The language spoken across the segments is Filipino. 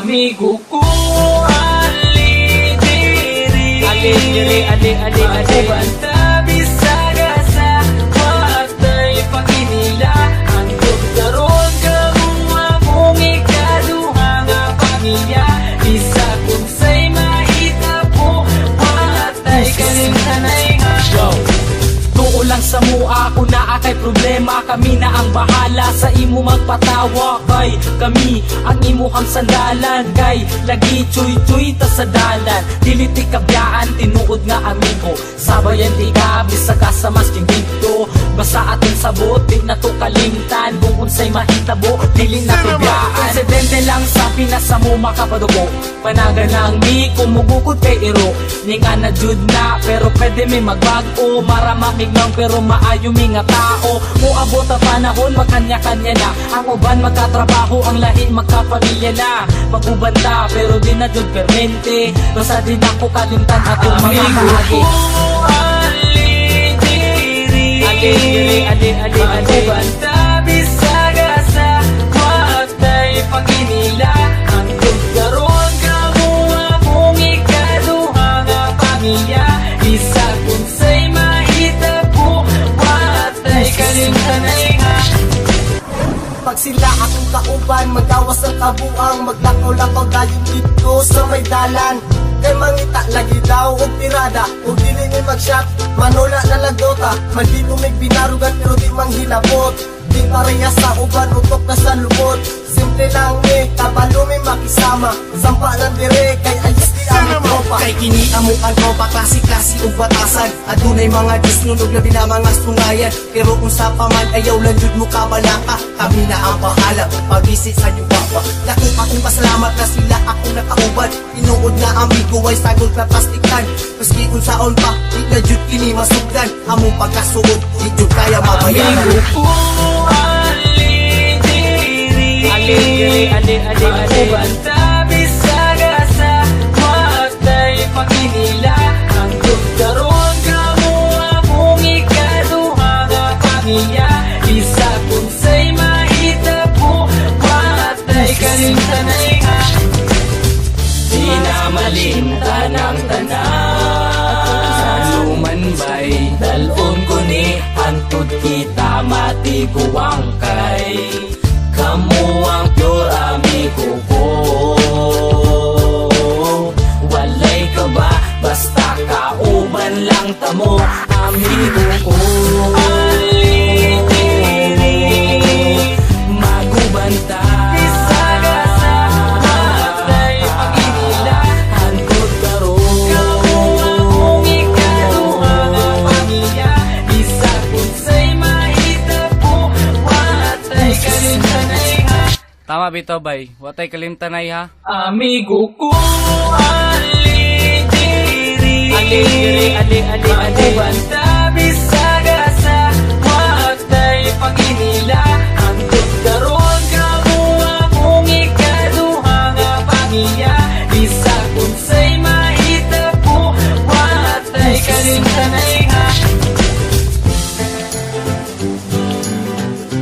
amigo ko. Ali diri ako banta bisaga sa matay paginila. Ang daron kamong akong ikaduha nga pamilya. Isa kung say mahita po matay kalimtanay nga. Lang sa mua ako na kay problema. Kami na ang bahala sa imo magpatawa. Kay kami ang imuhang sandalan. Kay lagi chuy-chuy ta sa dalan. Dili ti kabyaan tinuod nga amigo. Sabayan ti ka bisaga sa masking dito. Basta aton sabot di na to kalimtan. Kung unsay mahitabo dili na kabyaan. Insidente lang sa pinasa mo makapadugo. Panagan lang mi kumugukod kay iro. Ninga na jud na pero pwede mi magbago. Maramamig lang pero maayo mi nga tao. Muabot ang panahon magkanya-kanya na. Ang uban magkatrabaho, ang lahi magkapamilya na. Magubanda pero di na jud permente. Basta din ako kalimtan atong mga kahagi. Ali banta bisaga sa matay paginila. Ang tugdaron kamo akong ikaduha nga pamilya. Isa kung say mahita po matay kalimtanay nga. Pag sila akong kauban, magawas ang kabuang. Maglakaw-lakaw dayon dito sa may dalan. Kay mangita lagi daw og tirada. Og dili ni mag-shot, manula na lagota. Mandito may binarugan pero di manghilabot. Di pareha sa uban, utok na sa lubot. Simple lang ni, kabalo may makisama. Sampa lang dire, kay ayos di ang tropa. Kay kini among ang tropa, klase-klase ug batasan. Adunay mga disnunog na mga sungayan. Pero kung sa paman, ayaw lang jud mo kabalaka. Kami na ang bahala, pag-visit sa inyong papa. Laki akong pasalamat na sila akong nakauban. Tinuod na amigo ay sagol na plastikan. Maski kung saon pa, di na jud kini masugdan. Among pagkasuod, di jud kaya mabayaran. Amigo ko, ali ako banta bisaga sa matay paginila. Ang tugdaron kamo akong ikaduha nga pamilya. Isa kung say mahita po matay kalimtanay nga. Di na malimtan ang tanan. Sumanbay dalon ko ni hantod kita matiguang kay. Kamu ang pure amigo ko. Walay ka ba? Basta kauban lang tamo amigo ko. Magubanta bisaga sa matay paginila. Hantod karon kamu akong ikaduha nga pamilya. Isa kung say mahita po matay kalimtanay nga. Tama bitaw bay, watay kalimtanay ha. Amigo ko, ali ako banta bisaga sa matay paginila. Ang tugdaron kamo akong ikaduha nga pamilya. Isa kung say mahita po matay kalimtanay nga.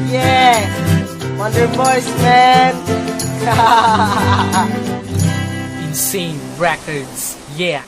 Yeah! Wonder Boys, man! Insane Records, yeah.